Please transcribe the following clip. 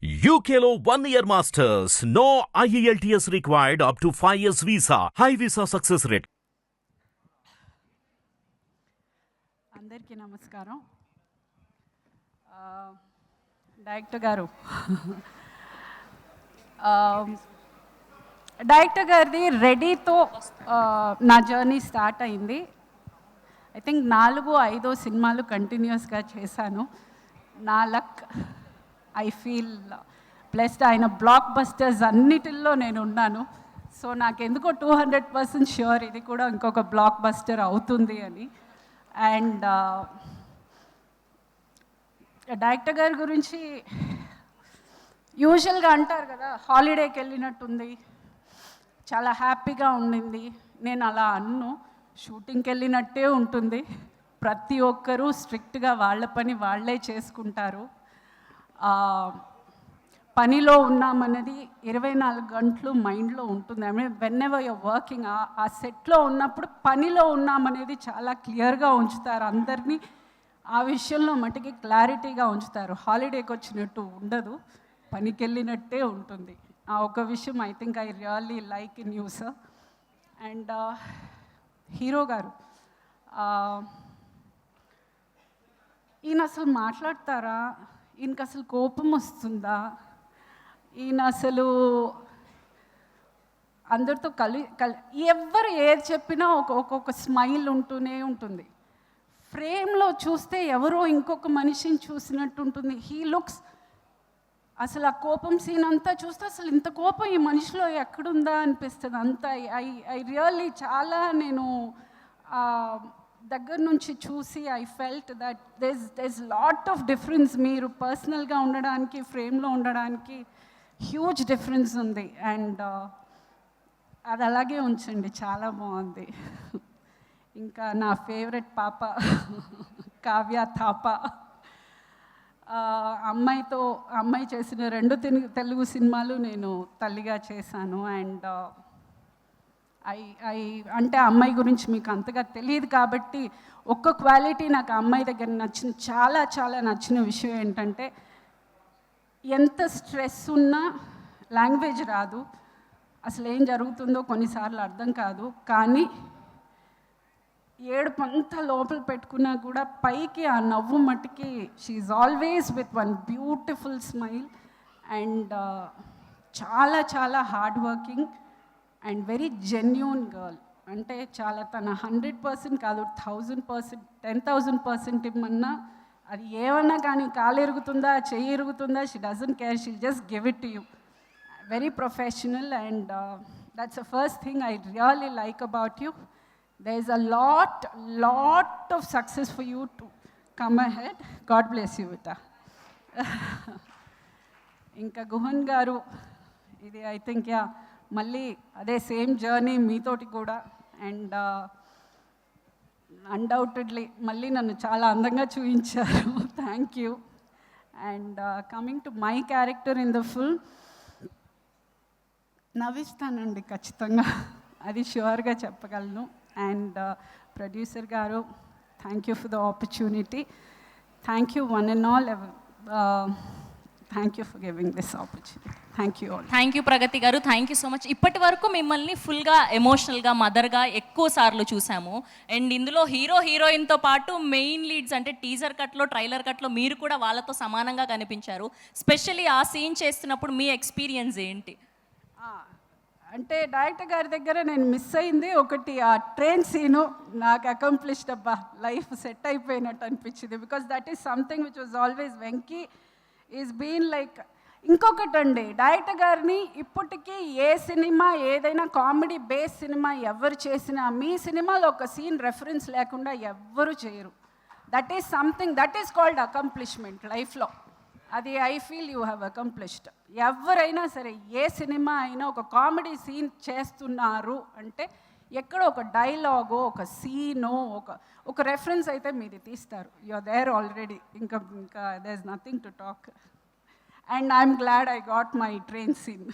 UKLO 1 year masters. No IELTS required up to 5 years visa. High visa success rate. అందరికీ నమస్కారం. Director గారు director గారిది రెడీతో నా journey start అయింది. ఐ థింక్ 4-5 సినిమాలు కంటిన్యూస్గా చేశాను. నా లక్, ఐ ఫీల్ బ్లెస్డ్. ఆయన బ్లాక్ బస్టర్స్ అన్నిటిల్లో నేను ఉన్నాను. సో నాకెందుకో 200% ష్యూర్ ఇది కూడా ఇంకొక బ్లాక్ బస్టర్ అవుతుంది అని. అండ్ డైరెక్టర్ గారి గురించి యూజువల్గా అంటారు కదా, హాలిడేకి వెళ్ళినట్టుంది, చాలా హ్యాపీగా ఉండింది. నేను అలా అన్ను, షూటింగ్కి వెళ్ళినట్టే ఉంటుంది. ప్రతి ఒక్కరూ స్ట్రిక్ట్గా వాళ్ళ పని వాళ్ళే చేసుకుంటారు. పనిలో ఉన్నామన్నది 24 గంటలు మైండ్లో ఉంటుంది. I mean whenever you're working, ఆ సెట్లో ఉన్నప్పుడు పనిలో ఉన్నామనేది చాలా క్లియర్గా ఉంచుతారు అందరినీ. ఆ విషయంలో మటుకి క్లారిటీగా ఉంచుతారు. హాలిడేకి వచ్చినట్టు ఉండదు, పనికి వెళ్ళినట్టే ఉంటుంది. ఆ ఒక విషయం I think I really like in you sir. And hero గారు, ఈయన అసలు మాట్లాడతారా? ఈయనకి అసలు కోపం వస్తుందా? ఈయన అసలు అందరితో ఎవరు ఏది చెప్పినా ఒక్కొక్క స్మైల్ ఉంటూనే ఉంటుంది. ఫ్రేమ్లో చూస్తే ఎవరో ఇంకొక మనిషిని చూసినట్టు ఉంటుంది. హీ లుక్స్, అసలు ఆ కోపం సీన్ అంతా చూస్తే అసలు ఇంత కోపం ఈ మనిషిలో ఎక్కడుందా అనిపిస్తుంది. అంతా ఐ రియల్లీ చాలా నేను దగ్గర నుంచి చూసి I felt that there's lot of difference. మీరు పర్సనల్గా ఉండడానికి, ఫ్రేమ్లో ఉండడానికి హ్యూజ్ డిఫరెన్స్ ఉంది. అండ్ అది అలాగే ఉంచండి, చాలా బాగుంది. ఇంకా నా ఫేవరెట్ పాప కావ్య థాప, అమ్మాయి చేసిన 2 తెలుగు సినిమాలు నేను తల్లిగా చేశాను. అండ్ అంటే అమ్మాయి గురించి మీకు అంతగా తెలియదు కాబట్టి ఒక్క క్వాలిటీ నాకు అమ్మాయి దగ్గర నచ్చిన, చాలా చాలా నచ్చిన విషయం ఏంటంటే, ఎంత స్ట్రెస్ ఉన్నా లాంగ్వేజ్ రాదు, అసలు ఏం జరుగుతుందో కొన్నిసార్లు అర్థం కాదు, కానీ ఏడుపంతా లోపల పెట్టుకున్నా కూడా పైకి ఆ నవ్వు మట్టికి she's always with one beautiful smile. And చాలా చాలా hard working and very genuine girl. అంటే చాలా తన 100% కాదు, 1000%, 10,000% ఇమ్మన్నా అది ఏమన్నా కానీ కాలు ఎరుగుతుందా, చెయ్యి ఎరుగుతుందా, she doesn't care, she just give it to you. Very professional. And that's the first thing I really like about you. There is a lot of success for you to come ahead. God bless you, Vita. ఇంకా గుహన్ గారు, ఇది I think మళ్ళీ అదే same journey మీతోటి కూడా. And undoubtedly మళ్ళీ నన్ను చాలా అందంగా చూపించారు. Thank you. And coming to my character in the film, నవ్విస్తానండి ఖచ్చితంగా, అది ష్యూర్గా చెప్పగలను. అండ్ ప్రొడ్యూసర్ గారు, thank you for the opportunity. Thank you one and all. Thank you for giving this opportunity. Thank you all. Thank you Pragathi గారు, thank you so much. ఇప్పటి వరకు మిమ్మల్ని ఫుల్గా ఎమోషనల్గా, మదర్గా ఎక్కువ సార్లు చూసాము. అండ్ ఇందులో హీరోయిన్తో పాటు మెయిన్ లీడ్స్ అంటే టీజర్ కట్లో, ట్రైలర్ కట్లో మీరు కూడా వాళ్ళతో సమానంగా కనిపించారు. స్పెషల్లీ ఆ సీన్ చేస్తున్నప్పుడు మీ ఎక్స్పీరియన్స్ ఏంటి? అంటే డైరెక్టర్ గారి దగ్గర నేను మిస్ అయింది ఒకటి, ఆ ట్రైన్ సీను నాకు అకంప్లిష్డ్. అబ్బా, లైఫ్ సెట్ అయిపోయినట్టు అనిపించింది. Because that is something which was always Venky is been like. ఇంకొకటి అండి, డైరెక్టర్ గారిని ఇప్పటికీ ఏ సినిమా, ఏదైనా కామెడీ బేస్ సినిమా ఎవరు చేసినా మీ సినిమాలో ఒక సీన్ రెఫరెన్స్ లేకుండా ఎవ్వరు చేయరు. That is something, that is called accomplishment లైఫ్లో. అది I feel you have accomplished. ఎవరైనా సరే, ఏ సినిమా అయినా ఒక కామెడీ సీన్ చేస్తున్నారు అంటే ఎక్కడో ఒక డైలాగో, ఒక సీనో, ఒక రెఫరెన్స్ అయితే మీది తీస్తారు. You are there already. ఇంకా there is nothing to talk. And I'm glad I got my train scene.